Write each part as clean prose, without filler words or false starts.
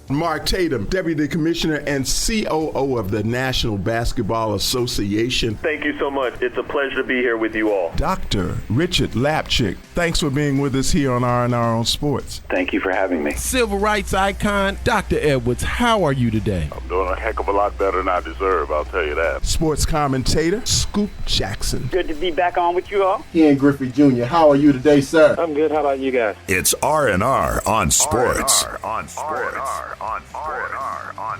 Mark Tatum, Deputy Commissioner and COO of the National Basketball Association. Thank you so much. It's a pleasure to be here with you all. Dr. Richard Lapchick, thanks for being with us here on R&R on Sports. Thank you for having me. Civil rights icon, Dr. Edwards, how are you today? I'm doing a heck of a lot better than I deserve, I'll tell you that. Sports commentator, Scoop Jackson. Good to be back on with you all. Ian Griffey Jr., how are you today, sir? I'm good. How about you guys? It's R&R on Sports. R&R on Sports. R&R on R&R.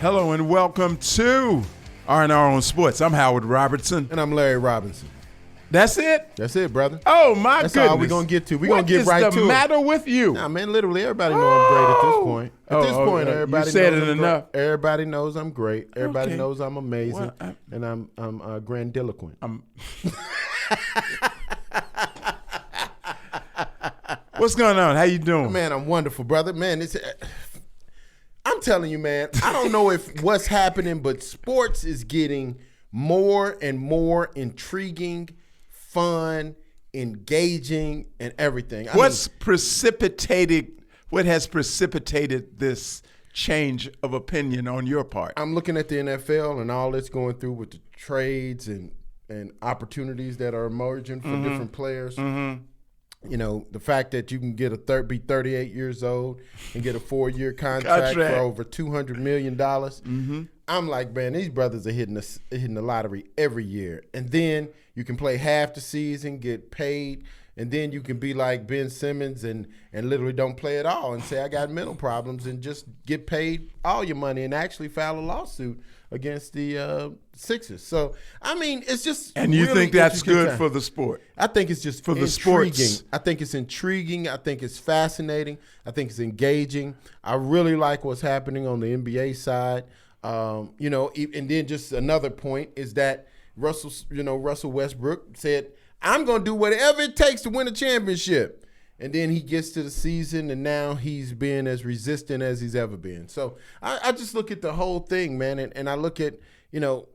Hello and welcome to R&R on Sports. I'm Howard Robertson. And I'm Larry Robinson. That's it? That's it, brother. Oh, my That's goodness. all we're going to get to. We're going to get right to it. What is the matter with you? Nah, man, literally everybody knows I'm great at this point. At this point, everybody you said knows it I'm enough. great. Everybody knows I'm great. Everybody Okay. knows I'm amazing. Well, and I'm grandiloquent. What's going on? How you doing? Man, I'm wonderful, brother. Man, I'm telling you, man, I don't know if what's happening, but sports is getting more and more intriguing, fun, engaging, and everything. What has precipitated this change of opinion on your part? I'm looking at the NFL and all it's going through with the trades and opportunities that are emerging for different players. Mm-hmm. You know, the fact that you can get be 38 years old and get a 4-year contract for over $200 million. Mm-hmm. I'm like, man, these brothers are hitting the lottery every year. And then you can play half the season, get paid, and then you can be like Ben Simmons and literally don't play at all and say, I got mental problems, and just get paid all your money and actually file a lawsuit against the Sixers. So, I mean, it's just And you really think that's good time. for the sport? I think it's just for the intriguing. sports. I think it's intriguing. I think it's fascinating. I think it's engaging. I really like what's happening on the NBA side. You know, and then just another point is that Russell Westbrook said, I'm going to do whatever it takes to win a championship. And then he gets to the season, and now he's been as resistant as he's ever been. So I just look at the whole thing, man, and I look at, you know,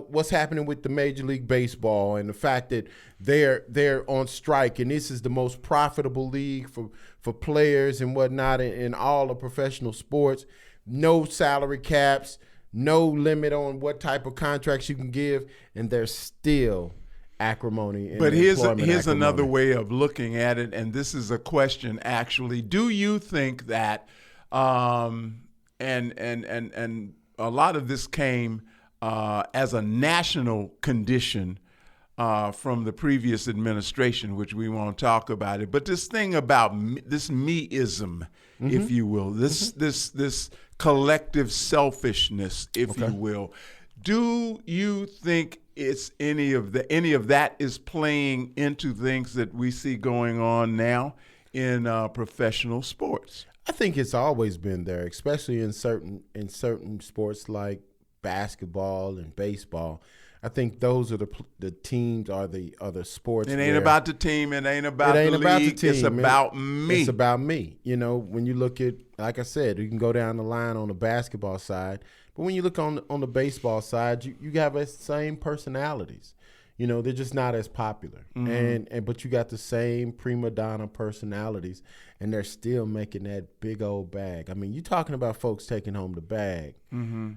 what's happening with the Major League Baseball and the fact that they're on strike, and this is the most profitable league for players and whatnot in all of professional sports. No salary caps, no limit on what type of contracts you can give, and there's still acrimony. But here's another way of looking at it, and this is a question actually. Do you think that, and a lot of this came as a national condition from the previous administration, which we won't talk about it, but this thing about this me-ism, if you will, this collective selfishness, if you will. Do you think it's any of that is playing into things that we see going on now in professional sports? I think it's always been there, especially in certain sports like basketball and baseball. I think those are the teams are the sports. It ain't about the team. It ain't about the league. It's about me. It's about me. You know, when you look at, like I said, you can go down the line on the basketball side, but when you look on the baseball side, you have the same personalities. You know, they're just not as popular, but you got the same prima donna personalities, and they're still making that big old bag. I mean, you're talking about folks taking home the bag. Mm-hmm.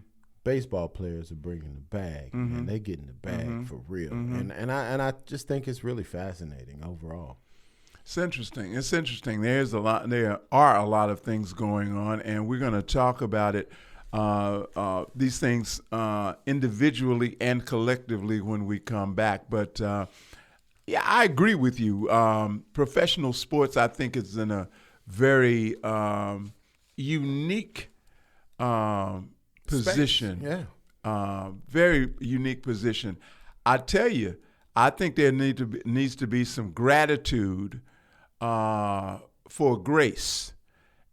Baseball players are bringing the bag, and they're getting the bag for real. And I just think it's really fascinating overall. It's interesting. There are a lot of things going on, and we're going to talk about it. These things individually and collectively when we come back. But yeah, I agree with you. Professional sports, I think, is in a very unique position. Very unique position. I tell you, I think there needs to be some gratitude for grace,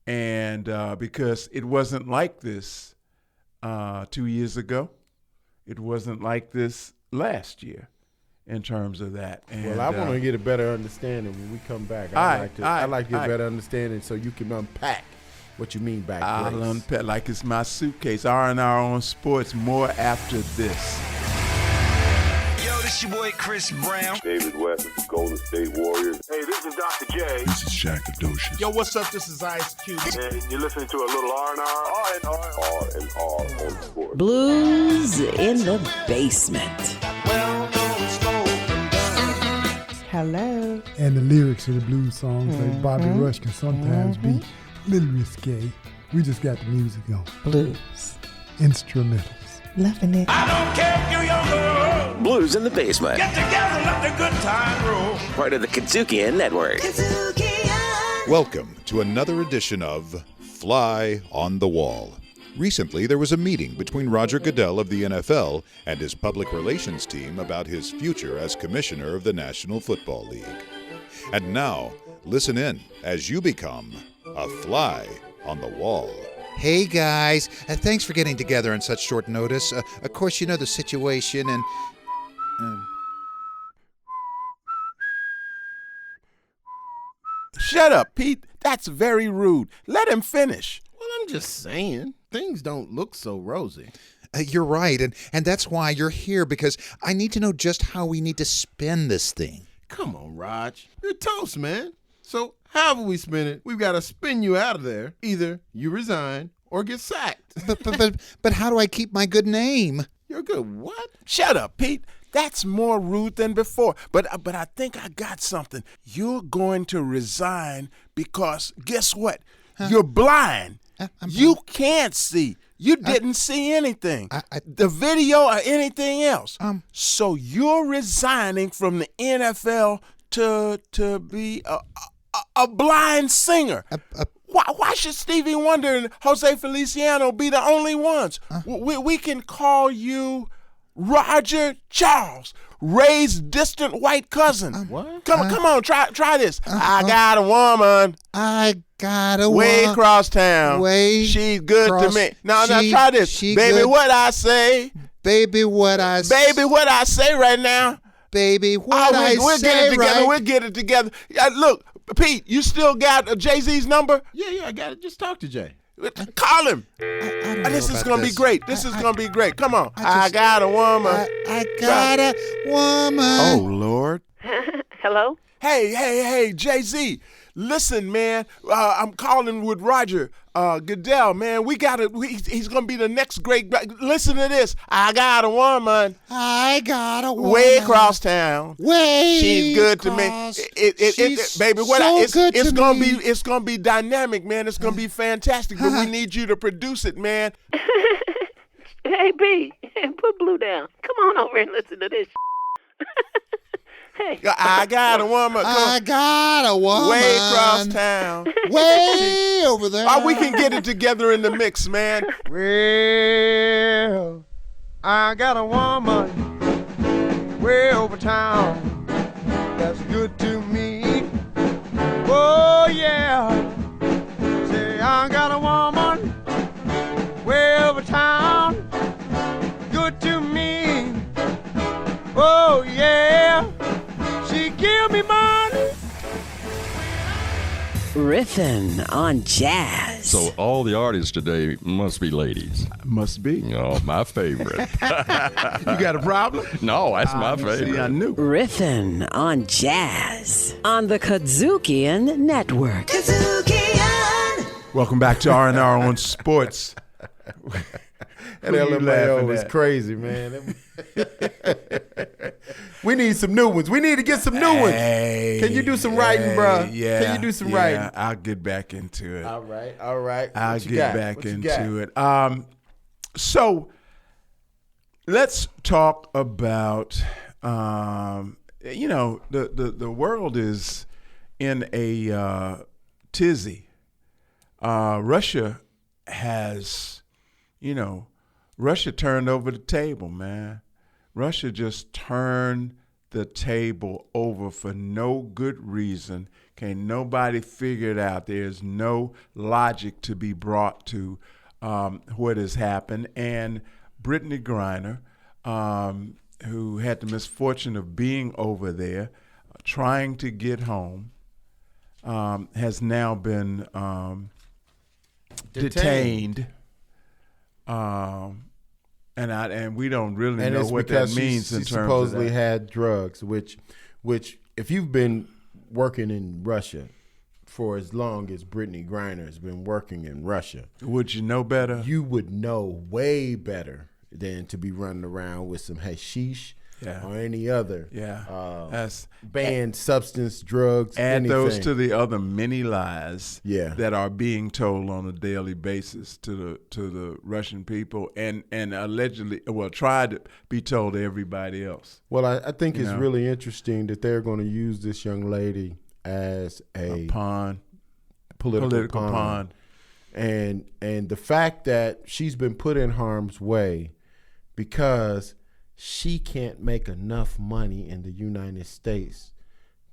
and because it wasn't like this 2 years ago, it wasn't like this last year in terms of that. And, well, I want to get a better understanding when we come back. I'd like to get a better understanding so you can unpack what you mean by grace. I'll unpack like it's my suitcase. R&R on Sports. More after this. Yo, this It's your boy Chris Brown. David West, Golden State Warriors. Hey, this is Dr. J. This is Shaq Adocious. Yo, what's up? This is Ice Cube. And you're listening to a little R&R on sports. Blues in the basement. Hello. And the lyrics of the blues songs like Bobby Rush can sometimes be a little risque. We just got the music on. Blues. Instrumentals. Loving it. I don't care if you're young or old. Blues in the basement. Get together, let the good time roll. Part of the Kazukian Network. Welcome to another edition of Fly on the Wall. Recently, there was a meeting between Roger Goodell of the NFL and his public relations team about his future as commissioner of the National Football League. And now, listen in as you become a fly on the wall. Hey guys, thanks for getting together on such short notice. Of course, you know the situation and... Shut up, Pete. That's very rude. Let him finish. Well, I'm just saying, things don't look so rosy. You're right, and that's why you're here, because I need to know just how we need to spin this thing. Come on, Raj. You're toast, man. So however we spin it, we've got to spin you out of there. Either you resign or get sacked. But how do I keep my good name? You're good. What? Shut up, Pete. That's more rude than before. But I think I got something. You're going to resign because guess what? You're blind. You can't see. You didn't see anything. The video or anything else. So you're resigning from the NFL to be a blind singer. Why should Stevie Wonder and Jose Feliciano be the only ones? We can call you Roger Charles, Ray's distant white cousin. What? Come on, try this. I got a woman. I got a way woman. across town. She's good to me. Now try this. Baby, good. What I say. Baby, what I say. Baby, what I say right now. Baby, what I we'll say get it together. right. We'll get it together. Look, Pete, you still got Jay-Z's number? Yeah, I got it. Just talk to Jay. Call him. This is going to be great. This is going to be great. Come on. I got a woman. I got a woman. Oh, Lord. Hello? Hey, Jay-Z. Listen, man, I'm calling with Roger Goodell, man. He's going to be the next great. Listen to this. I got a woman. I got a woman. Way across town. She's good to me. Baby, it's going to be dynamic, man. It's going to be fantastic, but we need you to produce it, man. Hey, B, put Blue down. Come on over and listen to this. Hey. I got a woman. I got a woman. Way across town. Way over there. We can get it together in the mix, man. Well, I got a woman way over town that's good to me. Oh, yeah. Say, I got a woman way over town good to me. Oh, yeah. She give me money. Riffin' on jazz. So all the artists today must be ladies. Must be. Oh, my favorite. You got a problem? No, that's my favorite. See, I knew. Riffin' on jazz on the Kazukian Network. Kazukian! Welcome back to R&R on Sports. That LMAO was crazy, man. We need some new ones. We need to get some new ones. Can you do some writing, bro? Yeah. Can you do some writing? I'll get back into it. All right. I'll get back into it. So let's talk about, the world is in a tizzy. Russia has, Russia turned over the table, man. Russia just turned the table over for no good reason. Can't nobody figure it out. There's no logic to be brought to what has happened. And Brittany Griner, who had the misfortune of being over there, trying to get home, has now been And we don't really and know it's what because that means she in terms supposedly of that. had drugs, which if you've been working in Russia for as long as Brittany Griner has been working in Russia, would you know better? You would know way better than to be running around with some hashish or any other banned substance, drugs, Add anything. those to the other many lies that are being told on a daily basis to the Russian people and allegedly, tried to be told to everybody else. Well, I think it's really interesting that they're going to use this young lady as a pawn, political pawn. And the fact that she's been put in harm's way because she can't make enough money in the United States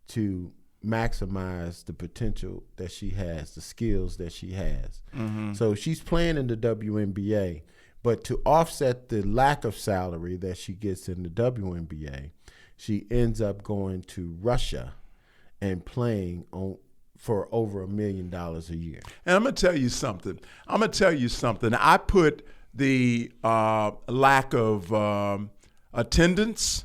to maximize the potential that she has, the skills that she has. Mm-hmm. So she's playing in the WNBA, but to offset the lack of salary that she gets in the WNBA, she ends up going to Russia and playing for over $1 million a year. And I'm going to tell you something. I put the lack of attendance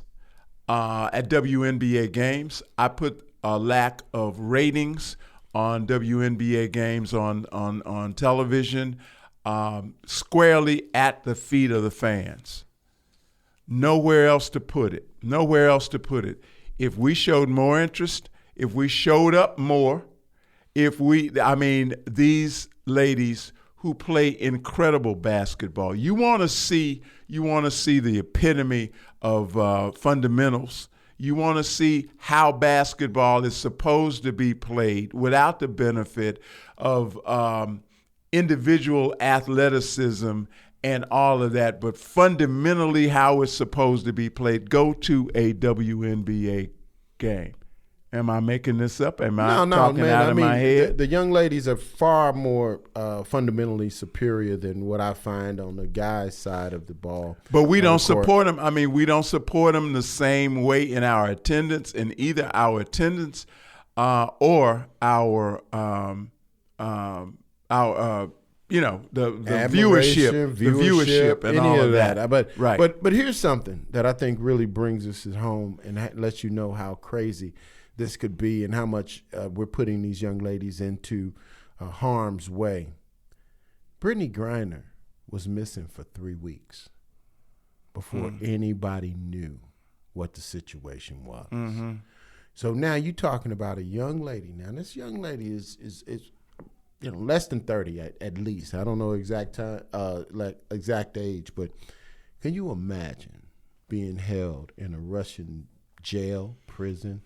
at WNBA games. I put a lack of ratings on WNBA games on television squarely at the feet of the fans. Nowhere else to put it. If we showed more interest, if we showed up more, these ladies who play incredible basketball. You want to see the epitome of fundamentals. You want to see how basketball is supposed to be played without the benefit of individual athleticism and all of that, but fundamentally how it's supposed to be played. Go to a WNBA game. Am I making this up? Am I talking out of my head? The young ladies are far more fundamentally superior than what I find on the guys' side of the ball. But we don't support them. We don't support them the same way in our attendance, or our the viewership and all of that. But here's something that I think really brings us home and lets you know how crazy this could be and how much we're putting these young ladies into harm's way. Brittany Griner was missing for 3 weeks before anybody knew what the situation was. Mm-hmm. So now you're talking about a young lady. Now this young lady is less than 30 at least. I don't know exact time, exact age, but can you imagine being held in a Russian jail, prison,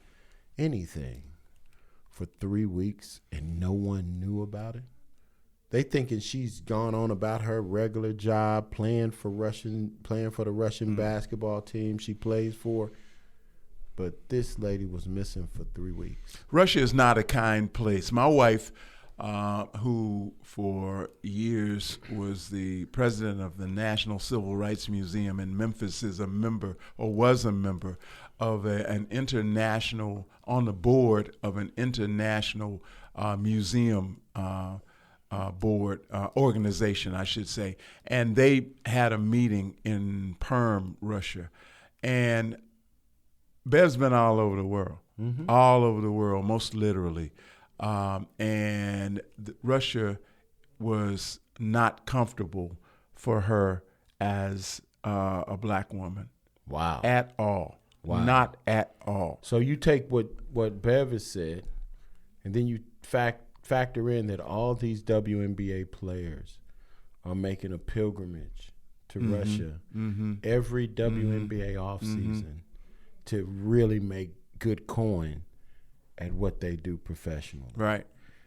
anything for 3 weeks and no one knew about it? They thinking she's gone on about her regular job, playing for the Russian basketball team she plays for. But this lady was missing for 3 weeks. Russia is not a kind place. My wife, who for years was the president of the National Civil Rights Museum in Memphis, was a member of an international, on the board of an international museum board organization, I should say. And they had a meeting in Perm, Russia. And Bev's been all over the world, most literally. And Russia was not comfortable for her as a black woman. Wow. At all. Wow. Not at all. So you take what Bev has said, and then you factor in that all these WNBA players are making a pilgrimage to Russia every WNBA offseason to really make good coin at what they do professionally. Right.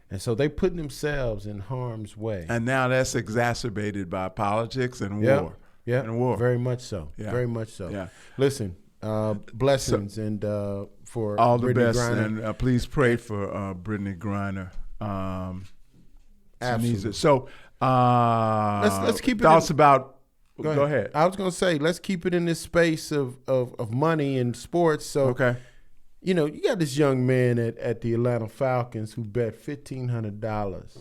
And so they putting themselves in harm's way. And now that's exacerbated by politics and war. Yeah, and war. Very much so. Yeah. Very much so. Yeah. Listen, blessings and for all the Brittany best, Griner. and please pray for Brittany Griner. Absolutely. So let's keep it. Thoughts about. Go ahead. I was going to say, let's keep it in this space of money and sports. So, okay. You got this young man at the Atlanta Falcons who bet $1,500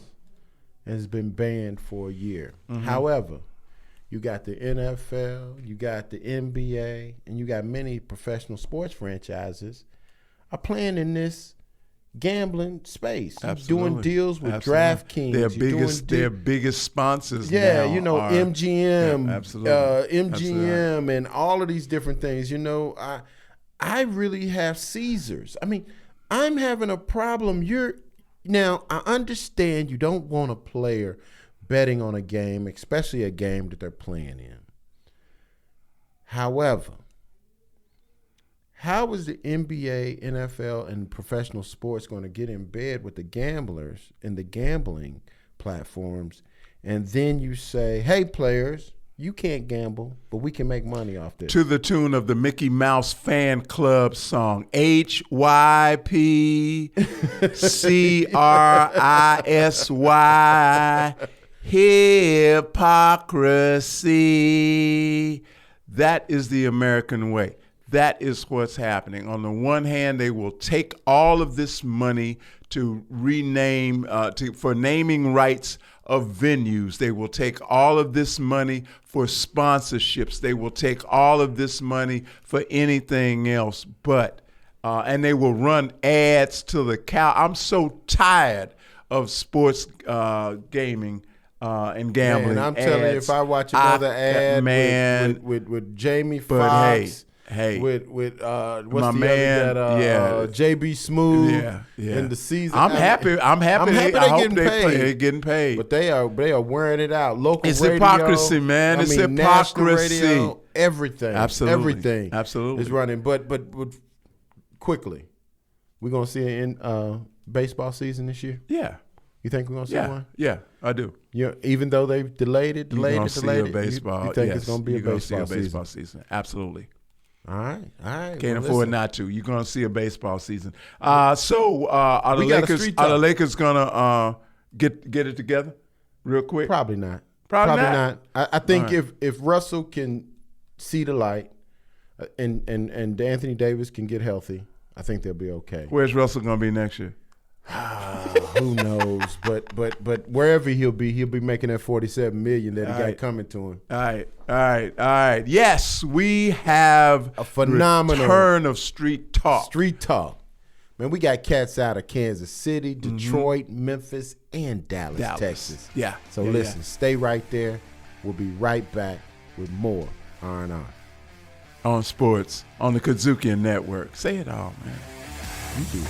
and has been banned for a year. However, you got the NFL, you got the NBA, and you got many professional sports franchises are playing in this gambling space. Absolutely. Doing deals with Absolutely. DraftKings. Their biggest sponsors. Yeah, now you know, are, MGM, yeah, absolutely. MGM, Absolutely. and all of these different things. You know, I really have Caesars. I mean, I'm having a problem. Now I understand you don't want a player betting on a game, especially a game that they're playing in. However, how is the NBA, NFL, and professional sports going to get in bed with the gamblers and the gambling platforms, and then you say, hey, players, you can't gamble, but we can make money off this? To the tune of the Mickey Mouse Fan Club song, HYPCRISY, hypocrisy. That is the American way. That is what's happening. On the one hand, they will take all of this money to rename, for naming rights of venues. They will take all of this money for sponsorships. They will take all of this money for anything else. But, and they will run ads to the cow. I'm so tired of sports gaming and gambling. Man, I'm telling you, if I watch another ad with Jamie Foxx, with what's my the man, other guy, JB Smooth, in the season. I'm happy. I'm happy. I hope they're getting paid. But they are wearing it out. Local it's radio, hypocrisy, man. It's hypocrisy. Radio, everything. Absolutely. Everything. Absolutely. is running. But quickly, we're gonna see it in baseball season this year. Yeah. You think we're gonna see one? Yeah, I do. Yeah, even though they've delayed it. You're gonna see a baseball. You think it's gonna be a baseball season? Absolutely. All right. Can't afford not to. You're gonna see a baseball season. Are the Lakers gonna get it together real quick? Probably not. Probably not. I think if Russell can see the light, and Anthony Davis can get healthy, I think they'll be okay. Where's Russell gonna be next year? Who knows? But wherever he'll be making that $47 million that he got coming to him. All right. Yes, we have a phenomenal return of Street Talk. Street Talk. Man, we got cats out of Kansas City, Detroit, Memphis, and Dallas, Texas. Yeah. So listen, stay right there. We'll be right back with more R&R. On sports, on the Kazukian Network. Say it all, man. You do.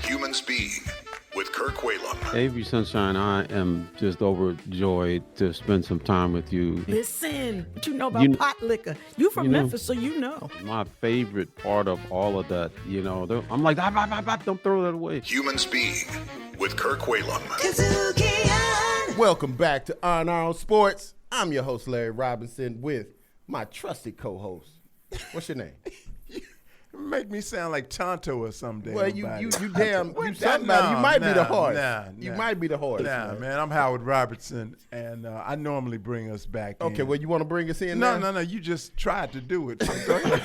Humans Being with Kirk Whalum. Avery Sunshine, I am just overjoyed to spend some time with you. Listen, what you know about pot liquor? You from Memphis, so you know. My favorite part of all of that, I'm like, don't throw that away. Humans Being with Kirk Whalum. Welcome back to R&R Sports. I'm your host, Larry Robinson, with my trusted co-host. What's your name? Make me sound like Tonto or something. Well, you might be the hardest. You might be the hardest. Man, I'm Howard Robertson, and I normally bring us back in. Okay, well, you want to bring us in now? No, you just tried to do it. So go ahead.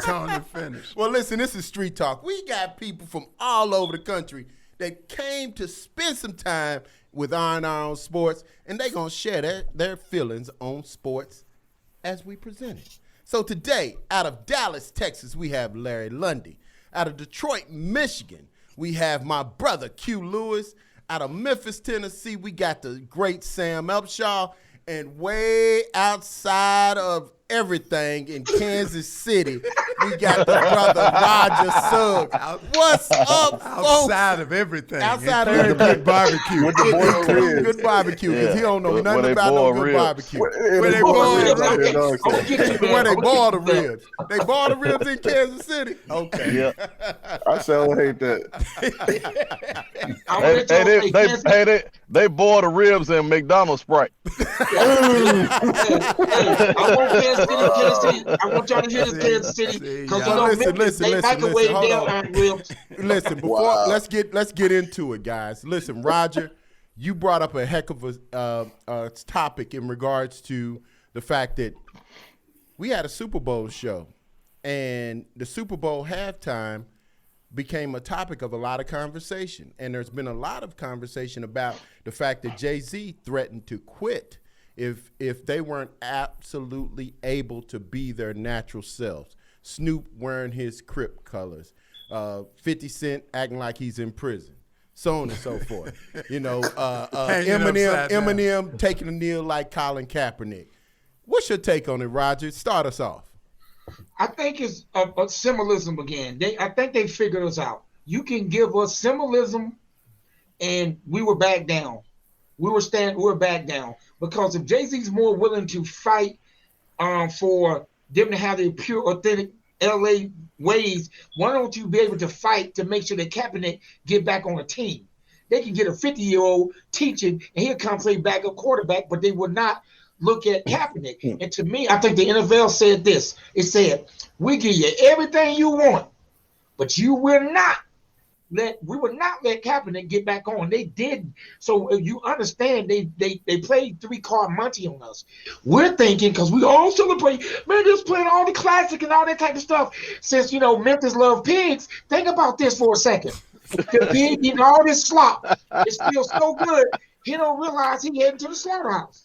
Tone and finish. Well, listen, this is Street Talk. We got people from all over the country that came to spend some time with R&R Sports, and they're going to share their feelings on sports as we present it. So today, out of Dallas, Texas, we have Larry Lundy. Out of Detroit, Michigan, we have my brother, Q Lewis. Out of Memphis, Tennessee, we got the great Sam Upshaw. And way outside of everything in Kansas City, we got the brother Roger Suggs. What's up, folks? Outside of everything. Outside of everything. Good barbecue. With the boiled ribs. Good barbecue, because he don't know nothing about no good barbecue. Where they boil the ribs. Where they boil the ribs. They boil the ribs in Kansas City? Okay. Yeah. I sure hate that. They boil the ribs in McDonald's Sprite. I want y'all to hear this, Kansas City, because they microwave their ribs. Listen, let's get into it, guys. Listen, Roger, you brought up a heck of a topic in regards to the fact that we had a Super Bowl show, and the Super Bowl halftime became a topic of a lot of conversation. And there's been a lot of conversation about the fact that Jay-Z threatened to quit if they weren't absolutely able to be their natural selves. Snoop wearing his Crip colors, 50 Cent acting like he's in prison, so on and so forth. Eminem taking a kneel like Colin Kaepernick. What's your take on it, Roger? Start us off. I think it's a symbolism again. I think they figured us out. You can give us symbolism, and we were back down. We were back down because if Jay-Z's more willing to fight for them to have their pure, authentic LA ways, why don't you be able to fight to make sure that Kaepernick get back on a team? They can get a 50-year-old teaching, and he'll come play backup quarterback, but they would not look at Kaepernick. And to me, I think the NFL said this. It said, we give you everything you want, but we will not let Kaepernick get back on. They did. So you understand, they played 3-card Monty on us. We're thinking, because we all celebrate, man, just playing all the classic and all that type of stuff. Since, Memphis love pigs, think about this for a second. The pig eating all this slop. It feels so good, he don't realize he heading to the slaughterhouse.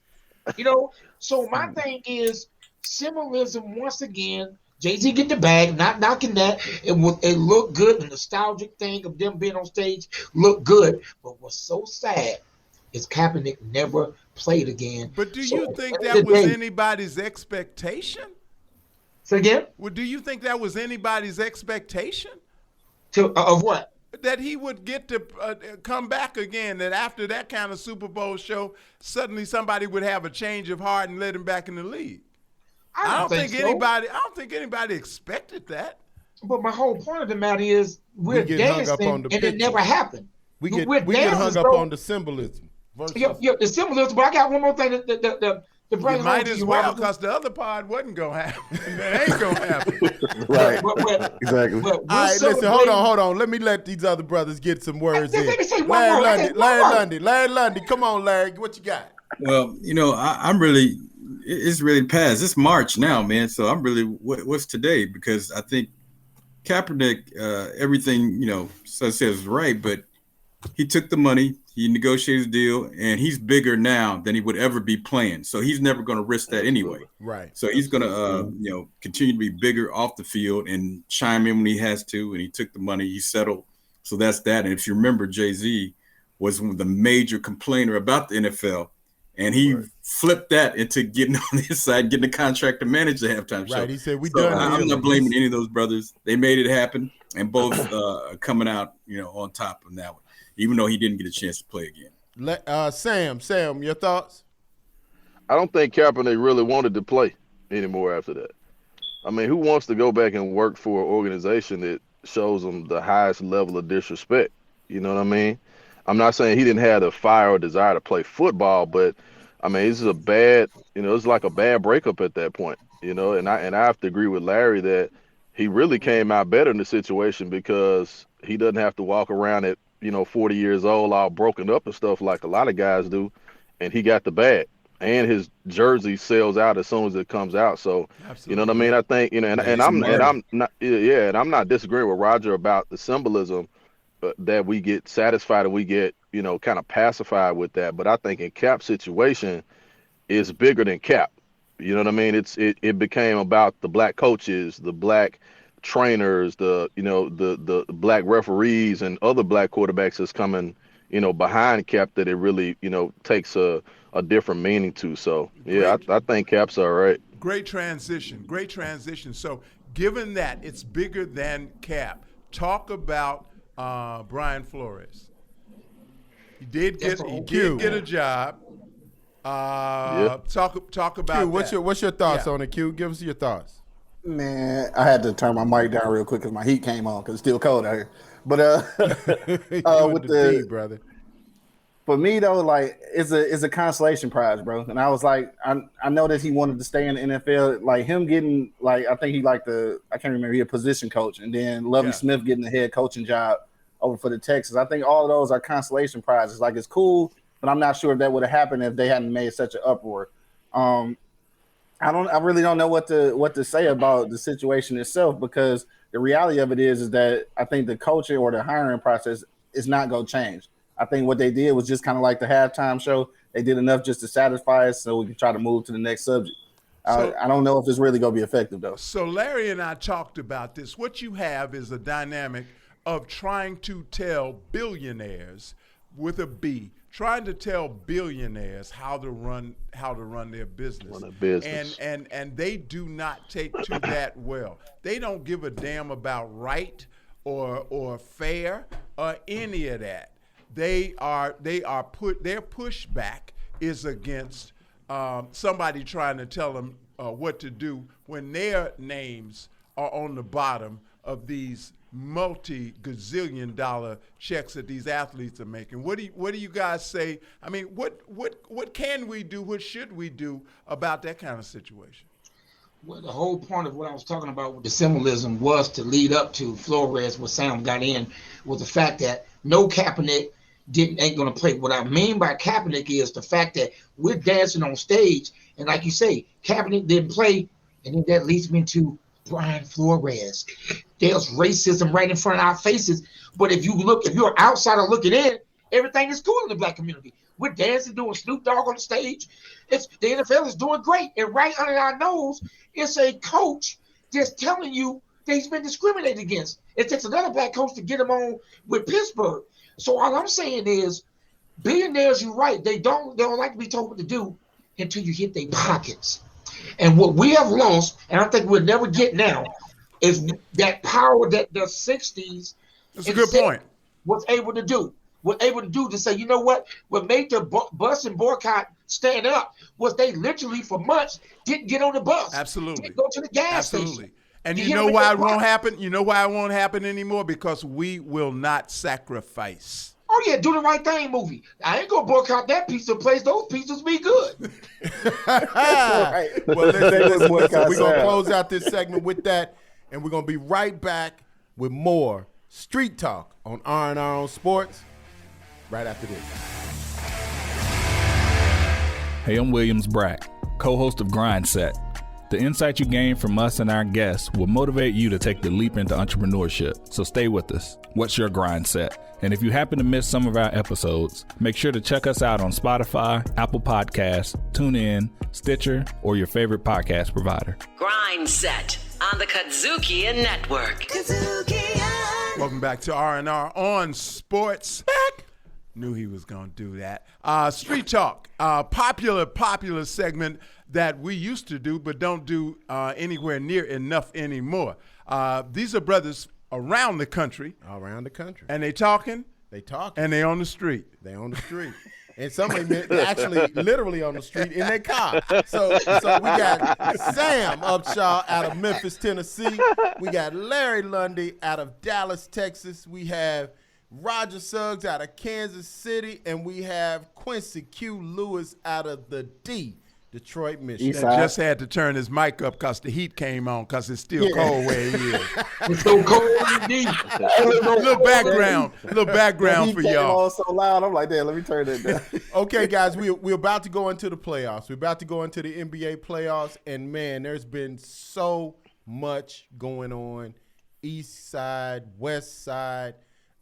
So my thing is symbolism once again. Jay-Z get the bag, not knocking that. It looked good. The nostalgic thing of them being on stage looked good. But what's so sad is Kaepernick never played again. But do you think that was anybody's expectation? Say again? Well, do you think that was anybody's expectation? Of what? That he would get to come back again, that after that kind of Super Bowl show, suddenly somebody would have a change of heart and let him back in the league. I don't think anybody expected that. But my whole point of the matter is we're dancing and it never happened. We get hung up on the symbolism. The symbolism, but I got one more thing to bring you might as well, because the other pod wasn't going to happen. That ain't going to happen. Right. Exactly. All right, listen, hold on. Let me let these other brothers get some words in. Larry Lundy. Come on, Larry. What you got? Well, I'm really, it's really past. It's March now, man. So I'm really, what's today? Because I think Kaepernick, everything, says is right, but he took the money, he negotiated a deal, and he's bigger now than he would ever be playing. So he's never going to risk that anyway. Right. So he's going to, continue to be bigger off the field and chime in when he has to. And he took the money, he settled. So that's that. And if you remember, Jay-Z was one of the major complainer about the NFL. And he flipped that into getting on his side, getting a contract to manage the halftime show. Right, he said, I'm not blaming any of those brothers. They made it happen, and both coming out, on top of that one, even though he didn't get a chance to play again. Sam, your thoughts? I don't think Kaepernick really wanted to play anymore after that. I mean, who wants to go back and work for an organization that shows them the highest level of disrespect? You know what I mean? I'm not saying he didn't have the fire or desire to play football, but I mean, this is a bad, it's like a bad breakup at that point, and I have to agree with Larry that he really came out better in the situation because he doesn't have to walk around at, 40 years old, all broken up and stuff like a lot of guys do. And he got the bag, and his jersey sells out as soon as it comes out. So, absolutely. You know what I mean? I think, and I'm not disagreeing with Roger about the symbolism that we get satisfied and we get, kind of pacified with that. But I think in Cap's situation is bigger than Cap. You know what I mean? It became about the black coaches, the black trainers, the black referees and other black quarterbacks that's coming, behind Cap that it really, takes a different meaning to. So, yeah, I think Cap's all right. Great transition. So given that it's bigger than Cap, talk about Brian Flores. He did get a job. Talk about Q, what's your thoughts on it, Q? Give us your thoughts. Man, I had to turn my mic down real quick because my heat came on because it's still cold out here. But with the brother, for me though, like it's a consolation prize, bro. And I was like, I know that he wanted to stay in the NFL. Like him getting I think he I can't remember, he a position coach, and then Lovie Smith getting the head coaching job over for the Texans. I think all of those are consolation prizes. Like it's cool, but I'm not sure if that would have happened if they hadn't made such an uproar. I really don't know what to say about the situation itself, because the reality of it is that I think the coaching or the hiring process is not going to change. I think what they did was just kind of like the halftime show. They did enough just to satisfy us so we can try to move to the next subject. I don't know if it's really going to be effective, though. So Larry and I talked about this. What you have is a dynamic of trying to tell billionaires with a B, trying to tell billionaires how to run their business. And they do not take to that well. They don't give a damn about right or fair or any of that. Their pushback is against somebody trying to tell them what to do when their names are on the bottom of these multi-gazillion dollar checks that these athletes are making. What do you guys say? I mean, what can we do? What should we do about that kind of situation? Well, the whole point of what I was talking about with the symbolism was to lead up to Flores, what Sam got in, was the fact that no Kaepernick ain't going to play. What I mean by Kaepernick is the fact that we're dancing on stage, and like you say, Kaepernick didn't play, and then that leads me to Brian Flores. There's racism right in front of our faces, but if you're an outsider looking in, everything is cool in the black community. We're dancing, doing Snoop Dogg on the stage. The NFL is doing great, and right under our nose, it's a coach just telling you that he's been discriminated against. It takes another black coach to get him on with Pittsburgh. So all I'm saying is, billionaires, you're right. They don't like to be told what to do until you hit their pockets. And what we have lost, and I think we'll never get now, is that power that the 60s That's a good point. was able to do. Was able to do to say, you know what made the bus and boycott stand up was they literally for months didn't get on the bus. Absolutely. Didn't go to the gas station. And you know why it won't happen? You know why it won't happen anymore? Because we will not sacrifice. Oh yeah, Do the Right Thing movie. I ain't gonna boycott that pizza place. Those pizzas be good. Well, listen, we're gonna close out this segment with that, and we're gonna be right back with more Street Talk on R&R on Sports right after this. Hey, I'm Williams Brack, co-host of Grind Set. The insight you gain from us and our guests will motivate you to take the leap into entrepreneurship. So stay with us. What's your grind set? And if you happen to miss some of our episodes, make sure to check us out on Spotify, Apple Podcasts, TuneIn, Stitcher, or your favorite podcast provider. Grind Set on the Kadzukian Network. Welcome back to R&R on Sports. Knew he was going to do that. Street Talk, popular segment that we used to do but don't do anywhere near enough anymore. These are brothers around the country. And they talking. And they on the street. And somebody actually literally on the street in their car. So we got Sam Upshaw out of Memphis, Tennessee. We got Larry Lundy out of Dallas, Texas. We have Roger Suggs out of Kansas City. And we have Quincy Q. Lewis out of the Detroit, Michigan. Just had to turn his mic up because the heat came on because it's still cold where he is. It's so cold indeed. little background for y'all. All so loud. I'm like, damn, let me turn it down. Okay, guys, we're about to go into the playoffs. We're about to go into the NBA playoffs, and man, there's been so much going on. East side, West side.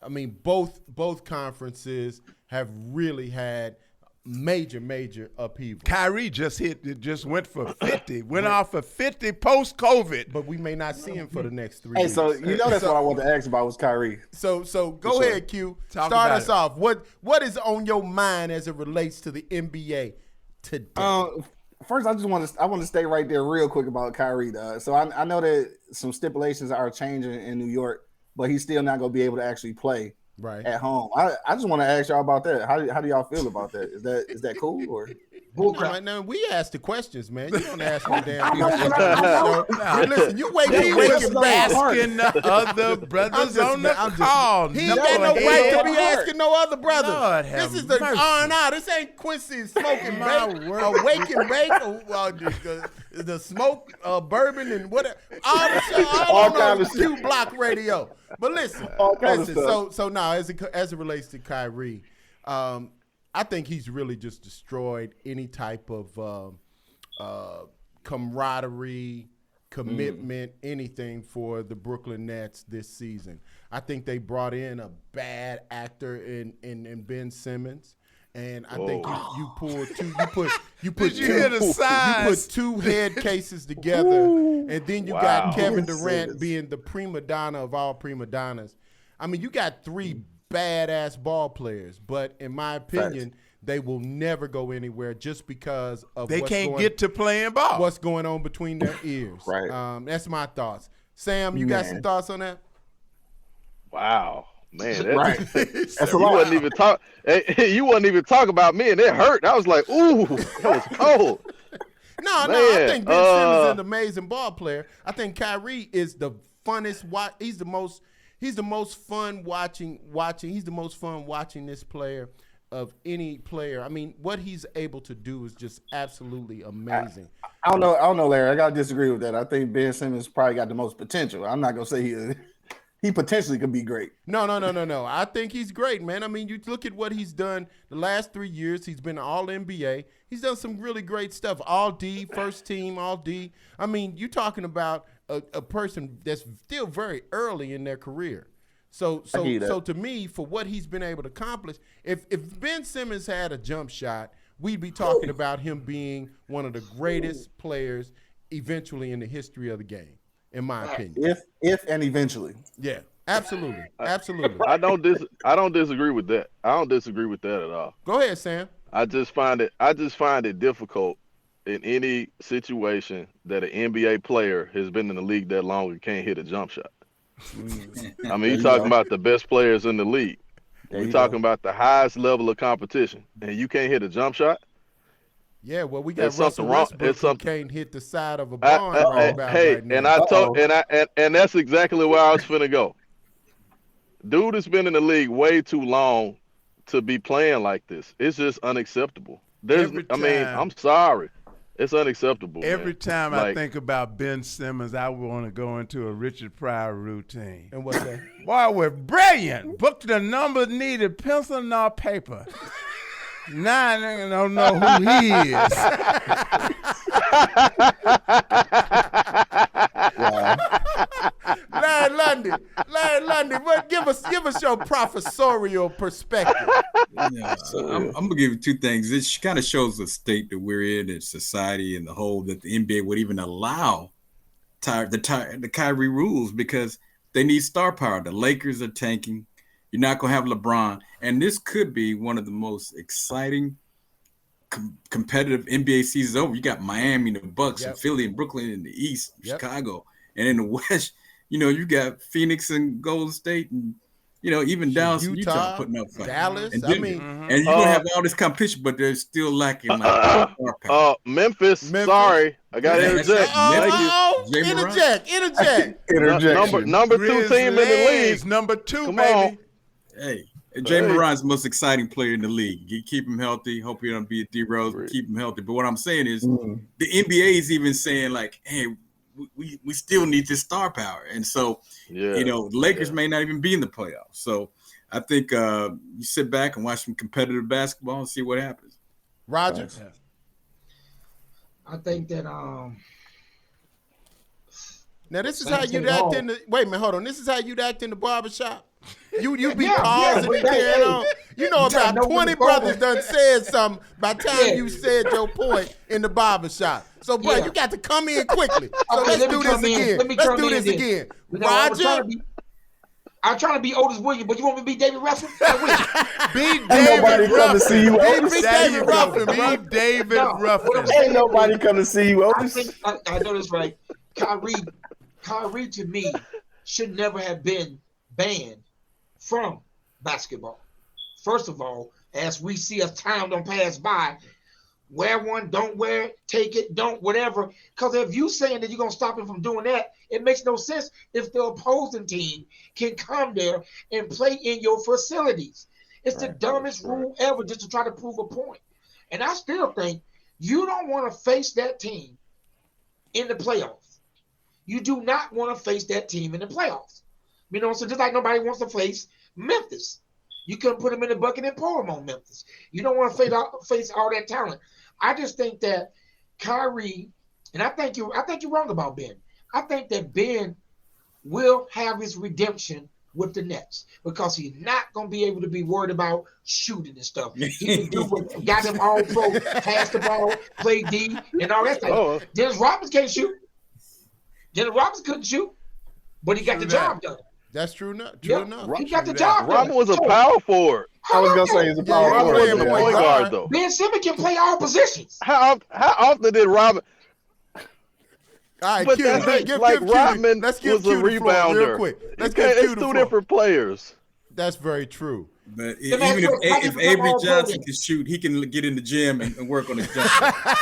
I mean, both conferences have really had major upheaval. Kyrie just went for 50. Went off for 50 post-COVID. But we may not see him for the next 3 Hey, years. so you know that's what I wanted to ask about was Kyrie. So go ahead, Q. Start us off. What is on your mind as it relates to the NBA today? First, I want to stay right there real quick about Kyrie. So I know that some stipulations are changing in New York, but he's still not going to be able to actually play at home. I just want to ask y'all about that. How do y'all feel about that? Is that cool or? Right now, we ask the questions, man. You don't ask no damn questions. Listen, you waking back. Asking the other brothers on the call. He ain't got no right to be asking no other brother. Lord this is the R&R. This ain't Quincy smoking wake and bake, the smoke, bourbon, and whatever. All kinds of Q Block Radio. But listen. So now, as it relates to Kyrie, I think he's really just destroyed any type of camaraderie, commitment, anything for the Brooklyn Nets this season. I think they brought in a bad actor in Ben Simmons. And I think you pulled two. You put two head cases together, and then you got Kevin Durant being the prima donna of all prima donnas. I mean, you got three badass ball players, but in my opinion, they will never go anywhere just because of they can't get to playing ball. What's going on between their ears? Right. That's my thoughts. Sam, you got some thoughts on that? Wow. Man, that's you wasn't even talk. You wasn't even talk about me, and it hurt. I was like, "Ooh, that was cold." No, I think Ben Simmons is an amazing ball player. I think Kyrie is the funnest. He's the most fun watching. He's the most fun watching this player of any player. I mean, what he's able to do is just absolutely amazing. I don't know, Larry. I gotta disagree with that. I think Ben Simmons probably got the most potential. I'm not gonna say he potentially could be great. No. I think he's great, man. I mean, you look at what he's done the last 3 years. He's been all NBA. He's done some really great stuff. All D, first team, all D. I mean, you're talking about a person that's still very early in their career. So to me, for what he's been able to accomplish, if Ben Simmons had a jump shot, we'd be talking about him being one of the greatest players eventually in the history of the game. In my opinion, if and eventually, yeah, absolutely. I don't disagree with that. I don't disagree with that at all. Go ahead, Sam. I just find it difficult in any situation that an NBA player has been in the league that long and can't hit a jump shot. I mean, you're talking about the best players in the league. We're talking about the highest level of competition, and you can't hit a jump shot. Yeah, well, we got Russell Westbrook who can't hit the side of a barn right now. And that's exactly where I was finna go. Dude has been in the league way too long to be playing like this. It's just unacceptable. I'm sorry. It's unacceptable. Every time I think about Ben Simmons, I want to go into a Richard Pryor routine. And what's that? Boy, we're brilliant. Book the number needed, pencil nor paper. Now I don't know who he is. Larry London, what, give us your professorial perspective. Yeah, I'm gonna give you two things. It kind of shows the state that we're in society and the whole that the NBA would even allow the Kyrie rules because they need star power. The Lakers are tanking. You're not going to have LeBron. And this could be one of the most exciting competitive NBA seasons over. You got Miami, the Bucks, and Philly, and Brooklyn in the East, Chicago. And in the West, you got Phoenix and Golden State and, even Dallas and Utah putting up fights. Dallas, and you're going to have all this competition, but they're still lacking. Memphis, sorry. I got to interject. Interject. Number 2 team in the league. Number 2, Come baby. on. Hey, Jay Moran's the most exciting player in the league. You keep him healthy. Hope he don't be a D-Rose, but keep him healthy. But what I'm saying is the NBA is even saying, like, hey, we still need this star power. And so, the Lakers may not even be in the playoffs. So I think you sit back and watch some competitive basketball and see what happens. Roger? I think that now this is how you'd act in the wait a minute, hold on. This is how you'd act in the barbershop. You be pausing and carrying on. You know about 20 brothers done said something by the time you said your point in the barbershop. So, bro, you got to come in quickly. So let's do this again. Roger. I'm trying to be Otis Williams, but you want me to be David Ruffin? Be David Ruffin. Be David Ruffin. Be David Ruffin. Ain't nobody come to see you, Otis. I know this right. Kyrie to me should never have been banned from basketball. First of all, as we see as time don't pass by, wear one, don't wear it, take it, don't, whatever. Because if you saying that you're going to stop him from doing that, it makes no sense if the opposing team can come there and play in your facilities. It's the dumbest rule ever just to try to prove a point. And I still think you don't want to face that team in the playoffs. You do not want to face that team in the playoffs. So just like nobody wants to face Memphis. You couldn't put them in the bucket and pour them on Memphis. You don't want to face all that talent. I just think that Kyrie, and I think you're wrong about Ben. I think that Ben will have his redemption with the Nets because he's not going to be able to be worried about shooting and stuff. He can do what got him all pro, pass the ball, play D, and all that stuff. Dennis Robbins can't shoot. Dennis Robbins couldn't shoot, but he got the job done. That's true enough. True enough. He got the job done. Robin was a power forward. I was gonna say he's a power Robin forward. wasn't a point guard though. Ben Simmons can play all positions. How often did Robin? All right, But Q, that's let's it. give Like Q, Rodman let's give was a Q the floor real rebounder. quick. Let's Okay, give Q it's the two floor. different players. That's very true. But Then even that's what- how if do you Avery become all Johnson pro can shoot, he can get in the gym and work on his jump shot.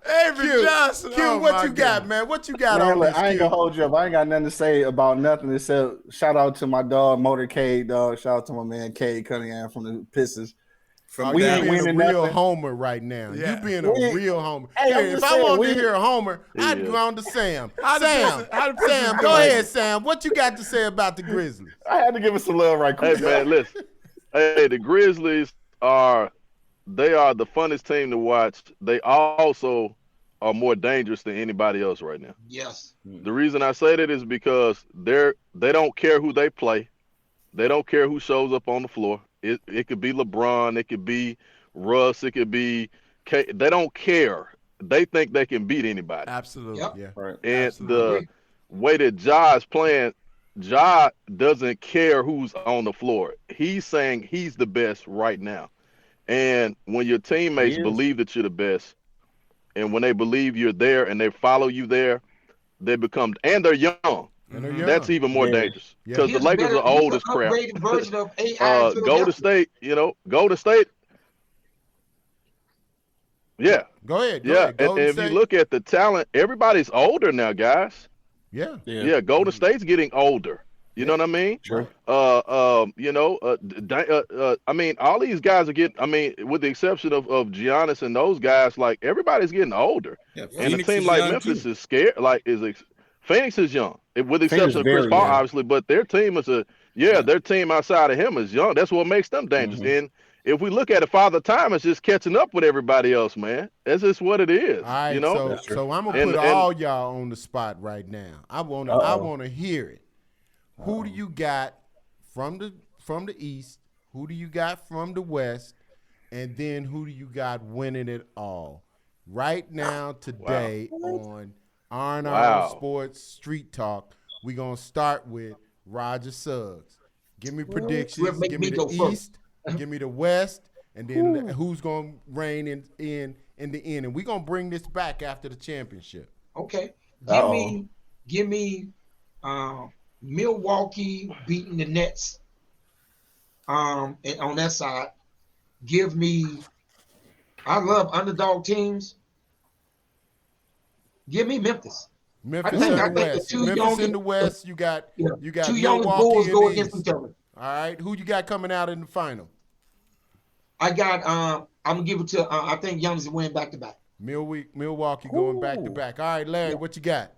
Avery Johnson. Q, oh what my you got, God. man? What you got Man, on look, this, I ain't Q? gonna hold you up. I ain't got nothing to say about nothing except shout out to my dog Motorcade, dog. Shout out to my man Cade Cunningham from the Pistons. Oh, we you ain't being a winning real nothing. homer right now. Yeah. You being a We- real homer. Hey, I'm Hey, if just I saying, wanted we- to hear a homer, I'd Yeah. go on to Sam. How the Sam, Pistons Sam, doing? go ahead, Sam. What you got to say about the Grizzlies? I had to give us some love right quick. Hey man, listen. Hey, the Grizzlies are the funnest team to watch. They also are more dangerous than anybody else right now. Yes. The reason I say that is because they don't care who they play. They don't care who shows up on the floor. It could be LeBron, it could be Russ, it could be they don't care. They think they can beat anybody. Absolutely. Yep. Yeah. Right. And Absolutely. the way that Ja is playing, Ja doesn't care who's on the floor. He's saying he's the best right now. And when your teammates He is. believe that you're the best, and when they believe you're there and they follow you there, they become, and they're young. And they're young. That's even more Yeah. dangerous Yeah. because the He's Lakers better- are old he's as an crap. upgraded version of AI in Golden State, Golden State. Yeah, Go ahead. Go yeah. ahead. And Golden if you State. look at the talent, everybody's older now, guys. Yeah. Yeah, Golden State's getting older. You know what I mean? Sure. I mean, all these guys are getting. I mean, with the exception of Giannis and those guys, like everybody's getting older. Yeah, And a Phoenix team is like young, Memphis too. is scared. Phoenix is young, with the Phoenix exception of Chris very Paul, young. obviously. But their team is their team outside of him is young. That's what makes them dangerous. Mm-hmm. And if we look at it, Father Time is just catching up with everybody else, man. That's just what it is. All right, you know. so I'm gonna And- put and- all y'all on the spot right now. I wanna hear it. Who do you got from the East? Who do you got from the West? And then who do you got winning it all? Right now, today on R&R Wow. Sports Street Talk, we're gonna start with Roger Suggs. Give me predictions. make Give me me the go first. East. Give me the West, and then who's gonna reign in the end. And we're gonna bring this back after the championship. Okay. Uh-oh. Give me Milwaukee beating the Nets. And on that side, give me. I love underdog teams. Give me Memphis. Memphis I in think the the West. two Memphis youngest- in the West. You got Two youngest Milwaukee Bulls in go the against East. each other. All right, who you got coming out in the final? I got. I'm gonna give it to. I think Giannis will win back to back. Milwaukee going back to back. All right, Larry, what you got?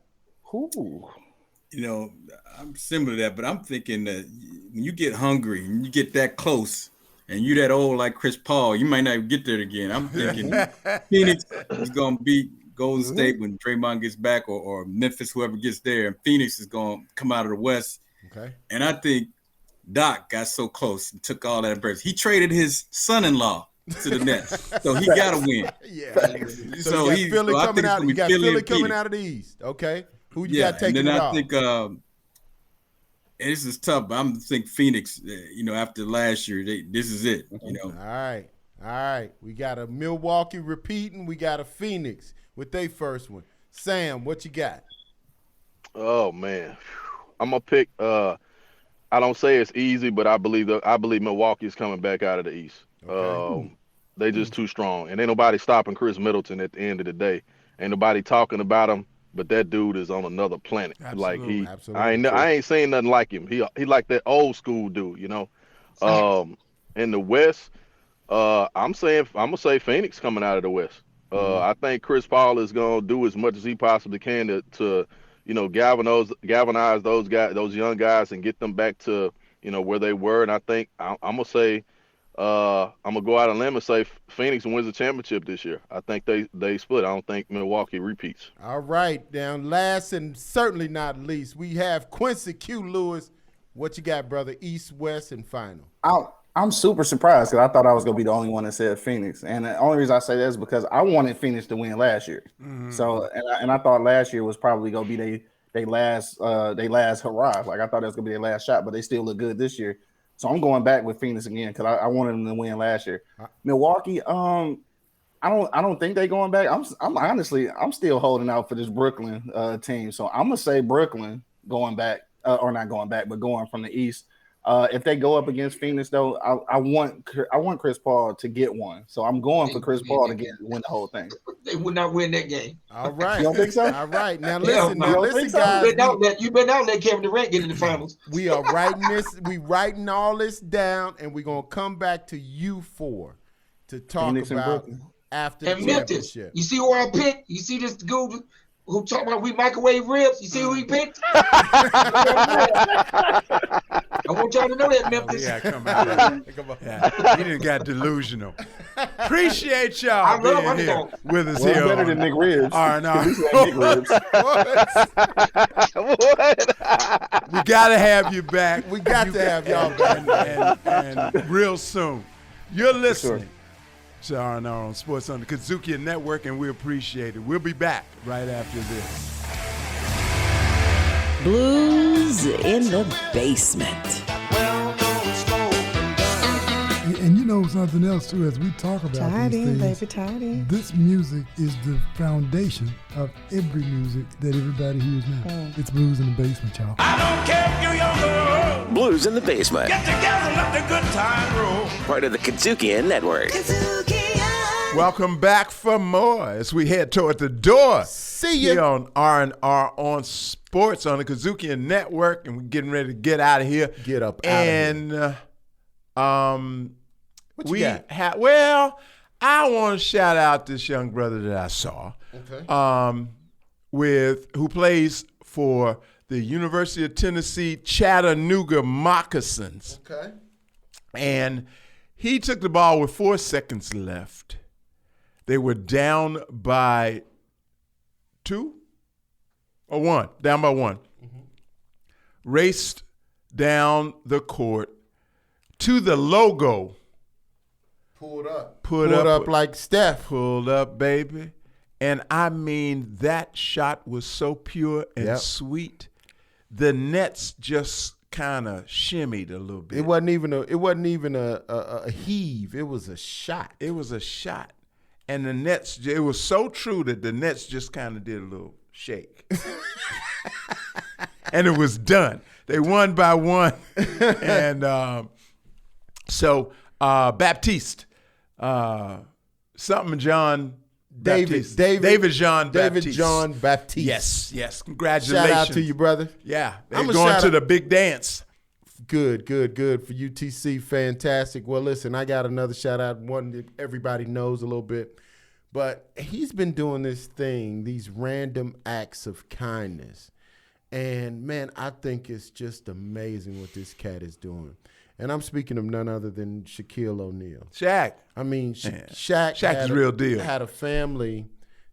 You know, I'm similar to that, but I'm thinking that when you get hungry and you get that close and you that old like Chris Paul, you might not even get there again. I'm thinking Phoenix is going to beat Golden State when Draymond gets back or Memphis, whoever gets there. And Phoenix is going to come out of the West. Okay. And I think Doc got so close and took all that embrace. He traded his son-in-law to the Nets, so he got to win. Yeah. So you got Philly I coming think it's out. gonna You be got Philly Philly and coming Phoenix. out of the East. Okay. Who you Yeah, got taking and then it I off? think and this is tough, but I'm think Phoenix. After last year, this is it. All right. We got a Milwaukee repeating. We got a Phoenix with their first one. Sam, what you got? Oh man, I'm gonna pick. I don't say it's easy, but I believe Milwaukee is coming back out of the East. Okay. They just too strong, and ain't nobody stopping Chris Middleton at the end of the day. Ain't nobody talking about him, but that dude is on another planet. Absolutely. I ain't seen nothing like him. He like that old school dude, In the West, I'm gonna say Phoenix coming out of the West. I think Chris Paul is gonna do as much as he possibly can to galvanize those young guys, and get them back to where they were. And I think I'm gonna say I'm gonna go out on a limb and say Phoenix wins the championship this year. I think they split. I don't think Milwaukee repeats. All right, down last and certainly not least, we have Quincy Q. Lewis. What you got, brother? East, West, and final. I'm super surprised because I thought I was going to be the only one that said Phoenix. And the only reason I say that is because I wanted Phoenix to win last year. Mm-hmm. So, and I thought last year was probably going to be they last hurrah. Like I thought it was going to be their last shot, but they still look good this year. So I'm going back with Phoenix again because I wanted them to win last year. Milwaukee, I don't think they're going back. I'm honestly still holding out for this Brooklyn team. So I'm gonna say Brooklyn going back or not going back, but going from the East. If they go up against Phoenix, though, I want Chris Paul to get one. So I'm going for Chris Paul to win the whole thing. They would not win that game. All right. You don't think so? All right. Now listen, guys. You better not let Kevin Durant get in the finals. We are writing this. We writing all this down, and we're gonna come back to you four to talk Phoenix about after the Memphis. championship. You see who I picked? You see this dude who talking about we microwave ribs? You see who he picked? I want y'all to know that, Memphis. Yeah, come on. Yeah, he done got delusional. Appreciate y'all being here with us here. Better than Nick Ribs. R&R. Nick Ribs. We got to have you back. We got to have y'all back. And real soon. You're listening to R&R on Sports on the Kazuki Network, and we appreciate it. We'll be back right after this. Blues in the basement. And you know something else too, as we talk about Tied these in, things, baby, tied in. this music is the foundation of every music that everybody hears now. It's blues in the basement, y'all. I don't care if you're young or old. Blues in the Basement. Get together, let the good time roll. Part of the Kazuki Network. Welcome back for more as we head toward the door. See you here on R&R on Sports on the Kazuki Network, and we're getting ready to get out of here. Get up out and of here. What you got? Well, I want to shout out this young brother that I saw, who plays for the University of Tennessee Chattanooga Moccasins. Okay. And he took the ball with 4 seconds left. They were down by 2 or 1, down by 1. Mm-hmm. Raced down the court to the logo. Pulled up. Pulled up like Steph. Pulled up, baby. And I mean, that shot was so pure and sweet. The nets just kind of shimmied a little bit. It wasn't even a heave. It was a shot. It was a shot. And the nets, it was so true that the nets just kind of did a little shake. And it was done. They won by 1. And so Baptiste, something John Baptiste. David John Baptiste. Yes. Congratulations. Shout out to you, brother. Yeah. They're going to the big dance. Good for UTC. Fantastic. Well, listen, I got another shout out, one that everybody knows a little bit. But he's been doing this thing, these random acts of kindness. And, man, I think it's just amazing what this cat is doing. And I'm speaking of none other than Shaquille O'Neal. Shaq. I mean, Shaq is real deal. Had a family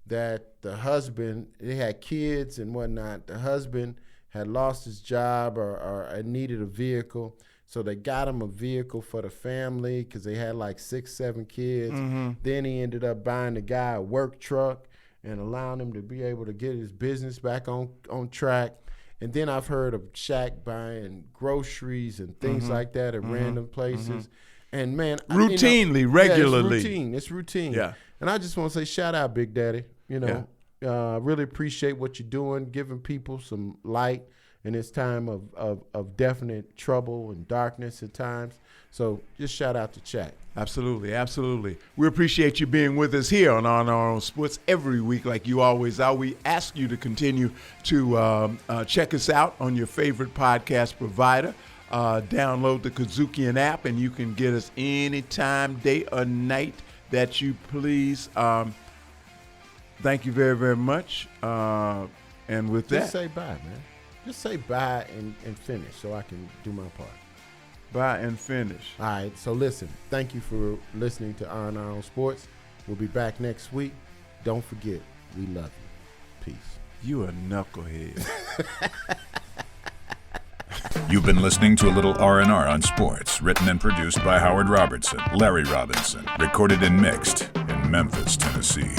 that the husband, they had kids and whatnot. The husband had lost his job or needed a vehicle. So they got him a vehicle for the family because they had like 6, 7 kids. Mm-hmm. Then he ended up buying the guy a work truck and allowing him to be able to get his business back on track. And then I've heard of Shaq buying groceries and things like that at random places. And, man. Routinely, regularly. It's routine. Yeah. And I just want to say shout out, Big Daddy. Really appreciate what you're doing, giving people some light in this time of definite trouble and darkness at times. So just shout out to Shaq. Absolutely. We appreciate you being with us here on R&R on Sports every week like you always are. We ask you to continue to check us out on your favorite podcast provider. Download the Kazukian app, and you can get us anytime, day or night that you please. Thank you very, very much. And with that. Just say bye, man. Just say bye and finish so I can do my part. by and finish. All right, so listen, thank you for listening to Iron on Sports. We'll be back next week. Don't forget, we love you. Peace. You a knucklehead. You've been listening to a little R&R on sports, written and produced by Howard Robertson, Larry Robinson, recorded and mixed in Memphis, Tennessee.